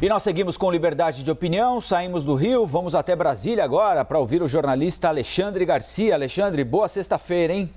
E nós seguimos com liberdade de opinião, saímos do Rio, vamos até Brasília agora para ouvir o jornalista Alexandre Garcia. Alexandre, boa sexta-feira, hein?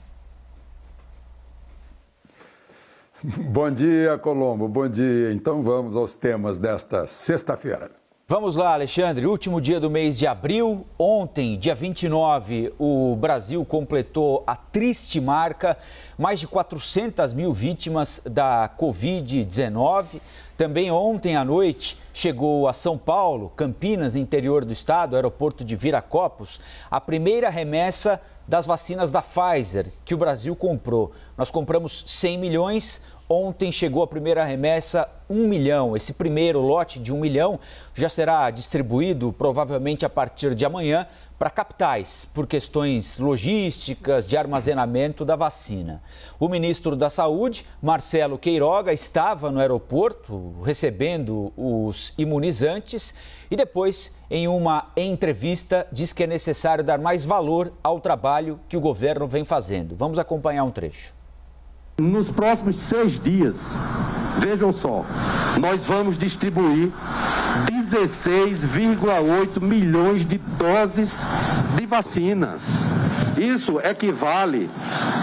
Bom dia, Colombo, bom dia. Então vamos aos temas desta sexta-feira. Vamos lá, Alexandre. Último dia do mês de abril. Ontem, dia 29, o Brasil completou a triste marca, mais de 400 mil vítimas da Covid-19. Também ontem à noite chegou a São Paulo, Campinas, interior do estado, aeroporto de Viracopos, a primeira remessa das vacinas da Pfizer, que o Brasil comprou. Nós compramos 100 milhões. Ontem chegou a primeira remessa, 1 milhão. Esse primeiro lote de 1 milhão já será distribuído provavelmente a partir de amanhã para capitais, por questões logísticas de armazenamento da vacina. O ministro da Saúde, Marcelo Queiroga, estava no aeroporto recebendo os imunizantes e depois, em uma entrevista, diz que é necessário dar mais valor ao trabalho que o governo vem fazendo. Vamos acompanhar um trecho. Nos próximos 6 dias, vejam só, nós vamos distribuir 16,8 milhões de doses de vacinas. Isso equivale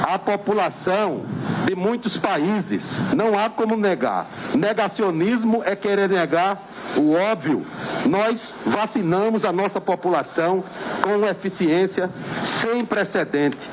à população de muitos países. Não há como negar. Negacionismo é querer negar o óbvio. Nós vacinamos a nossa população com eficiência sem precedente.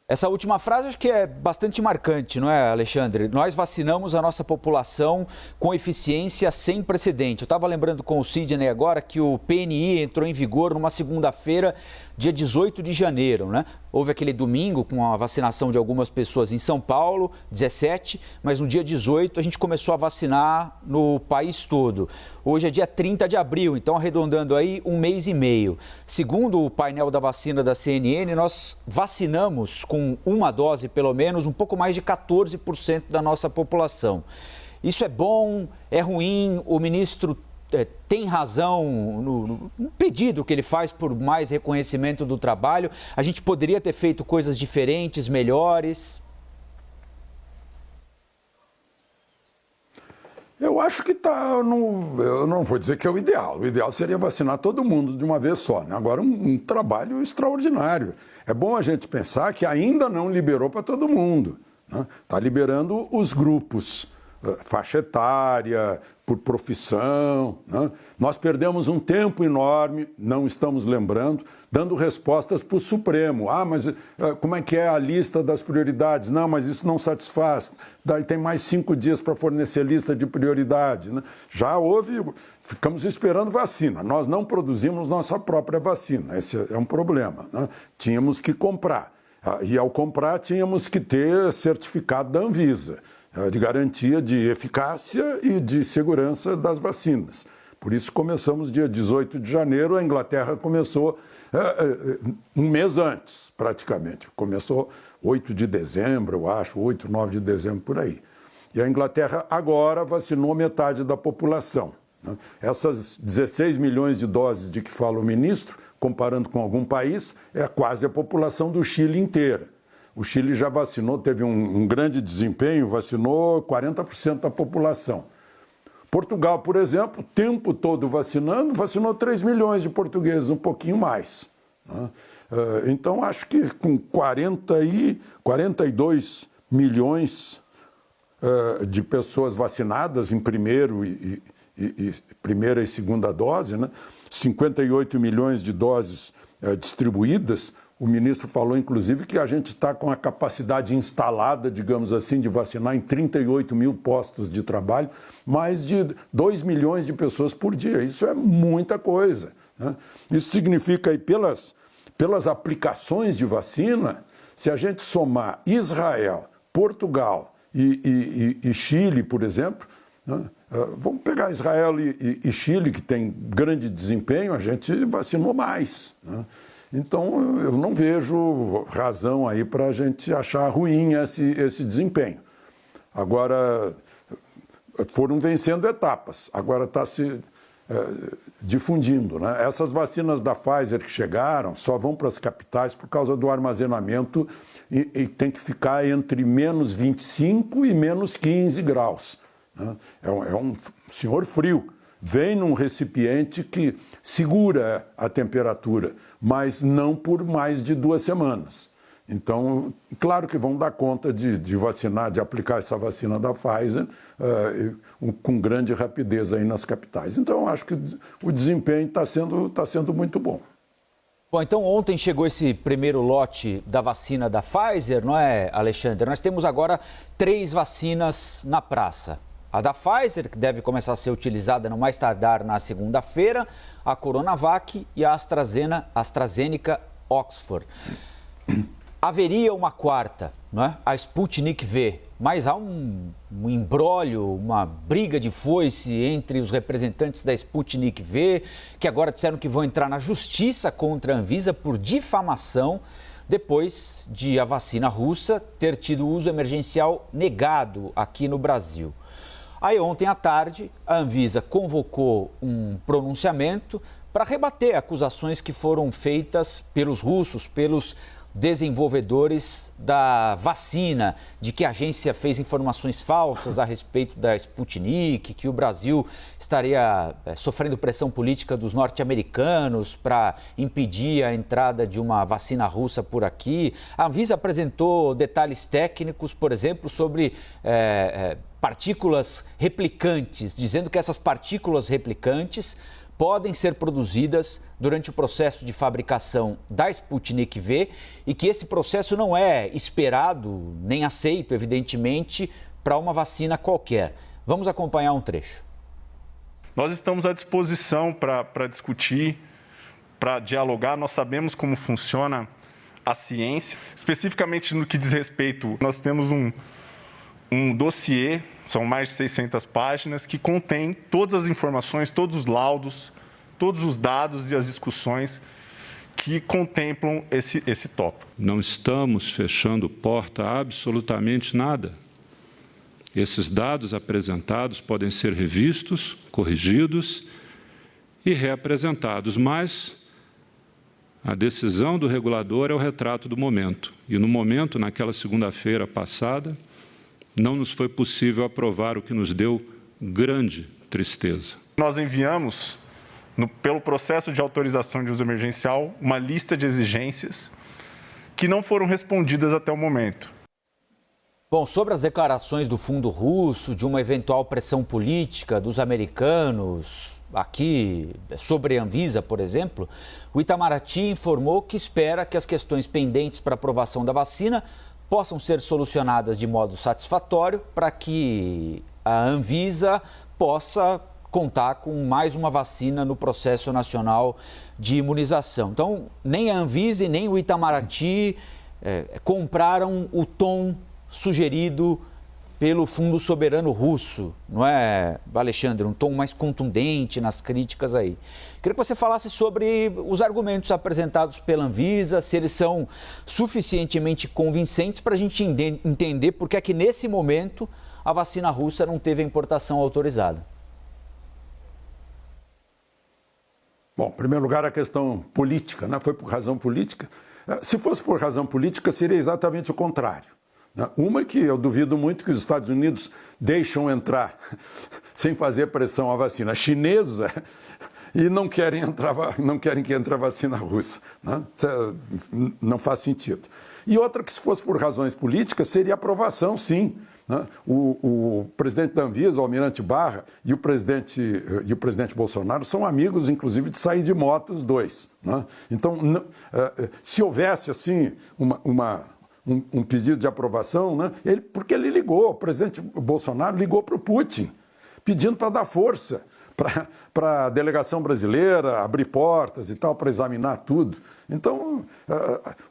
Essa última frase acho que é bastante marcante, não é, Alexandre? Nós vacinamos a nossa população com eficiência sem precedente. Eu estava lembrando com o Sidney agora que o PNI entrou em vigor numa segunda-feira, dia 18 de janeiro, né? Houve aquele domingo com a vacinação de algumas pessoas em São Paulo, 17, mas no dia 18 a gente começou a vacinar no país todo. Hoje é dia 30 de abril, então arredondando aí 1 mês e meio. Segundo o painel da vacina da CNN, nós vacinamos com uma dose pelo menos um pouco mais de 14% da nossa população. Isso é bom, é ruim? O ministro tem razão no pedido que ele faz por mais reconhecimento do trabalho? A gente poderia ter feito coisas diferentes, melhores? Eu acho que eu não vou dizer que é o ideal. O ideal seria vacinar todo mundo de uma vez só, né? Agora, um trabalho extraordinário. É bom a gente pensar que ainda não liberou para todo mundo, né? Está liberando os grupos, faixa etária, por profissão, né? Nós perdemos um tempo enorme, não estamos lembrando, dando respostas para o Supremo. Ah, mas como é que é a lista das prioridades? Não, mas isso não satisfaz. Daí tem mais 5 dias para fornecer lista de prioridades, né? Já ficamos esperando vacina. Nós não produzimos nossa própria vacina. Esse é um problema, né? Tínhamos que comprar. E ao comprar, tínhamos que ter certificado da Anvisa, de garantia de eficácia e de segurança das vacinas. Por isso começamos dia 18 de janeiro, a Inglaterra começou um mês antes, praticamente. Começou 8 de dezembro, eu acho, 8, 9 de dezembro, por aí. E a Inglaterra agora vacinou metade da população, né? Essas 16 milhões de doses de que fala o ministro, comparando com algum país, é quase a população do Chile inteira. O Chile já vacinou, teve um grande desempenho, vacinou 40% da população. Portugal, por exemplo, o tempo todo vacinando, vacinou 3 milhões de portugueses, um pouquinho mais, né? Então, acho que com 42 milhões de pessoas vacinadas em primeira e segunda dose, né? 58 milhões de doses distribuídas. O ministro falou, inclusive, que a gente está com a capacidade instalada, digamos assim, de vacinar em 38 mil postos de trabalho, mais de 2 milhões de pessoas por dia. Isso é muita coisa, né? Isso significa, aí, pelas aplicações de vacina, se a gente somar Israel, Portugal e Chile, por exemplo, né? Vamos pegar Israel e Chile, que tem grande desempenho, a gente vacinou mais, né? Então, eu não vejo razão aí para a gente achar ruim esse desempenho. Agora, foram vencendo etapas, agora está se difundindo, né? Essas vacinas da Pfizer que chegaram só vão para as capitais por causa do armazenamento e tem que ficar entre menos 25 e menos 15 graus. Né? É um senhor frio. vem num recipiente que segura a temperatura, mas não por mais de 2 semanas. Então, claro que vão dar conta de vacinar, de aplicar essa vacina da Pfizer com grande rapidez aí nas capitais. Então, acho que o desempenho está sendo muito bom. Bom, então ontem chegou esse primeiro lote da vacina da Pfizer, não é, Alexandre? Nós temos agora 3 vacinas na praça. A da Pfizer, que deve começar a ser utilizada no mais tardar na segunda-feira, a Coronavac e a AstraZeneca Oxford. Haveria uma quarta, não é? A Sputnik V, mas há um imbróglio, uma briga de foice entre os representantes da Sputnik V, que agora disseram que vão entrar na justiça contra a Anvisa por difamação, depois de a vacina russa ter tido uso emergencial negado aqui no Brasil. Aí ontem à tarde, a Anvisa convocou um pronunciamento para rebater acusações que foram feitas pelos russos, pelos desenvolvedores da vacina, de que a agência fez informações falsas a respeito da Sputnik, que o Brasil estaria sofrendo pressão política dos norte-americanos para impedir a entrada de uma vacina russa por aqui. A Anvisa apresentou detalhes técnicos, por exemplo, sobre partículas replicantes, dizendo que essas partículas replicantes podem ser produzidas durante o processo de fabricação da Sputnik V e que esse processo não é esperado nem aceito, evidentemente, para uma vacina qualquer. Vamos acompanhar um trecho. Nós estamos à disposição para discutir, para dialogar. Nós sabemos como funciona a ciência. Especificamente no que diz respeito, nós temos um dossiê, são mais de 600 páginas, que contém todas as informações, todos os laudos, todos os dados e as discussões que contemplam esse tópico. Não estamos fechando porta a absolutamente nada. Esses dados apresentados podem ser revistos, corrigidos e reapresentados, mas a decisão do regulador é o retrato do momento. E no momento, naquela segunda-feira passada, não nos foi possível aprovar o que nos deu grande tristeza. Nós enviamos, pelo processo de autorização de uso emergencial, uma lista de exigências que não foram respondidas até o momento. Bom, sobre as declarações do fundo russo, de uma eventual pressão política dos americanos, aqui sobre a Anvisa, por exemplo, o Itamaraty informou que espera que as questões pendentes para aprovação da vacina possam ser solucionadas de modo satisfatório para que a Anvisa possa contar com mais uma vacina no processo nacional de imunização. Então, nem a Anvisa e nem o Itamaraty compraram o tom sugerido pelo Fundo Soberano Russo, não é, Alexandre? Um tom mais contundente nas críticas aí. Queria que você falasse sobre os argumentos apresentados pela Anvisa, se eles são suficientemente convincentes para a gente entender por que é que nesse momento a vacina russa não teve a importação autorizada. Bom, em primeiro lugar, a questão política, né? Foi por razão política. Se fosse por razão política, seria exatamente o contrário. Uma que eu duvido muito que os Estados Unidos deixam entrar sem fazer pressão a vacina chinesa e não querem que entre a vacina russa. Né? Não faz sentido. E outra que, se fosse por razões políticas, seria aprovação, sim. Né? O presidente da Anvisa, o almirante Barra, e o presidente Bolsonaro são amigos, inclusive, de sair de moto os dois. Né? Então, se houvesse, assim, um pedido de aprovação, né? Porque ele ligou, o presidente Bolsonaro ligou para o Putin, pedindo para dar força para a delegação brasileira, abrir portas e tal, para examinar tudo. Então,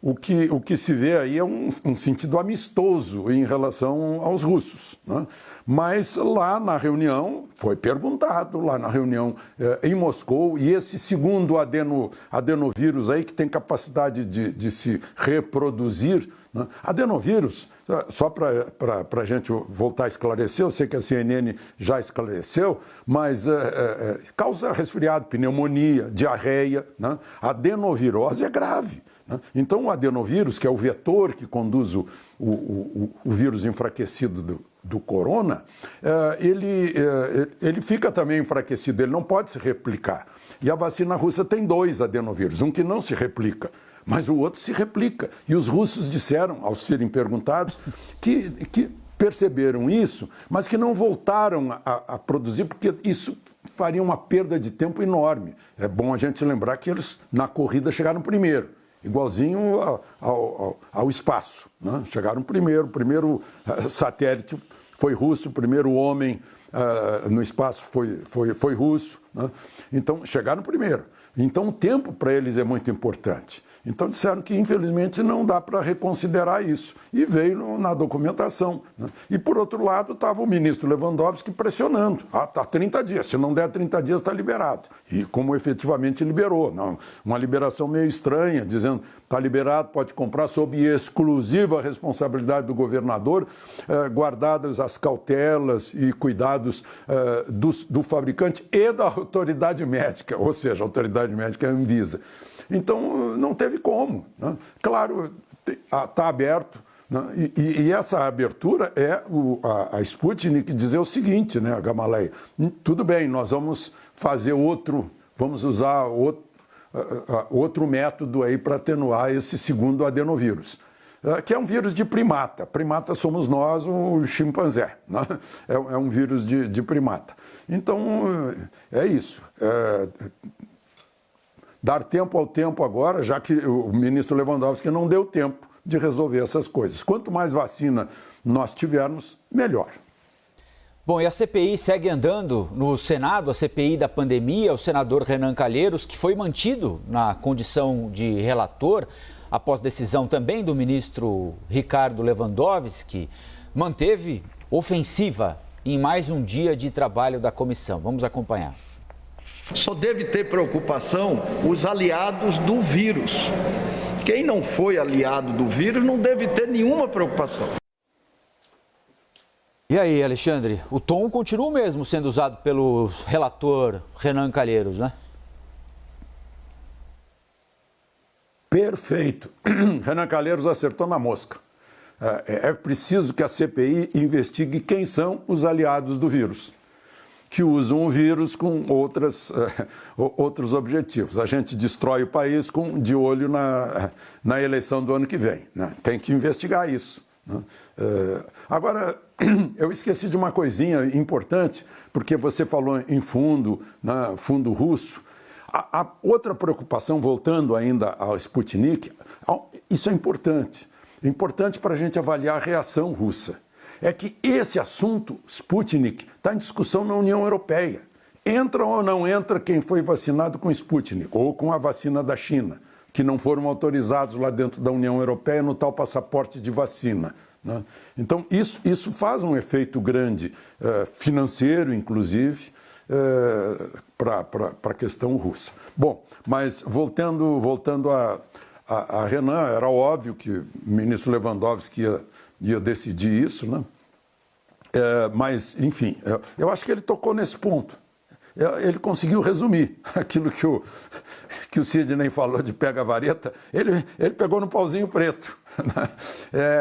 o que se vê aí é um sentido amistoso em relação aos russos. Né? Mas lá na reunião, foi perguntado, lá na reunião em Moscou, e esse segundo adenovírus aí, que tem capacidade de se reproduzir, né? Adenovírus, só para a gente voltar a esclarecer, eu sei que a CNN já esclareceu, mas causa resfriado, pneumonia, diarreia. Né? Adenovirose é grave. né? Então, o adenovírus, que é o vetor que conduz o vírus enfraquecido do corona, ele fica também enfraquecido, ele não pode se replicar. E a vacina russa tem 2 adenovírus, um que não se replica, mas o outro se replica. E os russos disseram, ao serem perguntados, que perceberam isso, mas que não voltaram a produzir, porque isso faria uma perda de tempo enorme. É bom a gente lembrar que eles, na corrida, chegaram primeiro, igualzinho ao espaço, né? Chegaram primeiro, o primeiro satélite foi russo, o primeiro homem no espaço foi russo, né? Então, chegaram primeiro. Então, o tempo para eles é muito importante. Então, disseram que, infelizmente, não dá para reconsiderar isso. E veio na documentação, né? E, por outro lado, estava o ministro Lewandowski pressionando. Está 30 dias. Se não der 30 dias, está liberado. E como efetivamente liberou. Não, uma liberação meio estranha, dizendo está liberado, pode comprar sob exclusiva responsabilidade do governador, guardadas as cautelas e cuidados do fabricante e da autoridade médica. Ou seja, a autoridade médica é a Anvisa. Então, não teve como, né? Claro, está aberto, né? E essa abertura é a Sputnik dizer o seguinte, né, a Gamaleya, tudo bem, nós vamos fazer vamos usar outro método aí para atenuar esse segundo adenovírus, que é um vírus de primata. Primata somos nós, o chimpanzé, né? É um vírus de primata. Então, é isso. Dar tempo ao tempo agora, já que o ministro Lewandowski não deu tempo de resolver essas coisas. Quanto mais vacina nós tivermos, melhor. Bom, e a CPI segue andando no Senado, a CPI da pandemia. O senador Renan Calheiros, que foi mantido na condição de relator, após decisão também do ministro Ricardo Lewandowski, manteve ofensiva em mais um dia de trabalho da comissão. Vamos acompanhar. Só deve ter preocupação os aliados do vírus. Quem não foi aliado do vírus não deve ter nenhuma preocupação. E aí, Alexandre, o tom continua o mesmo sendo usado pelo relator Renan Calheiros, né? Perfeito. Renan Calheiros acertou na mosca. É preciso que a CPI investigue quem são os aliados do vírus, que usam o vírus com outros objetivos. A gente destrói o país de olho na eleição do ano que vem, né? Tem que investigar isso, né? Agora, eu esqueci de uma coisinha importante, porque você falou em fundo, né, fundo russo. A outra preocupação, voltando ainda ao Sputnik, isso é importante. É importante para a gente avaliar a reação russa. É que esse assunto, Sputnik, está em discussão na União Europeia. Entra ou não entra quem foi vacinado com Sputnik ou com a vacina da China, que não foram autorizados lá dentro da União Europeia no tal passaporte de vacina, né? Então, isso faz um efeito grande, financeiro, inclusive, para a questão russa. Bom, mas voltando a Renan, era óbvio que o ministro Lewandowski ia decidir isso, né? Mas, enfim, eu acho que ele tocou nesse ponto. Ele conseguiu resumir aquilo que o Sidney falou de pega a vareta, ele pegou no pauzinho preto.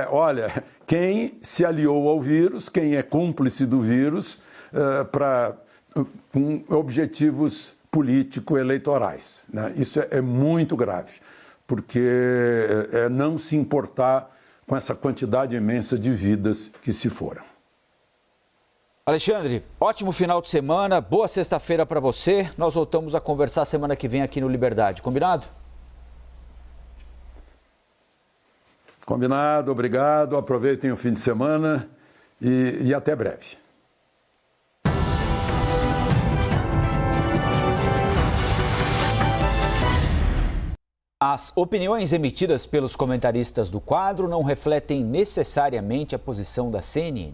Olha, quem se aliou ao vírus, quem é cúmplice do vírus, com objetivos político-eleitorais, né? Isso é muito grave, porque é não se importar com essa quantidade imensa de vidas que se foram. Alexandre, ótimo final de semana, boa sexta-feira para você. Nós voltamos a conversar semana que vem aqui no Liberdade, combinado? Combinado, obrigado, aproveitem o fim de semana e até breve. As opiniões emitidas pelos comentaristas do quadro não refletem necessariamente a posição da CNN.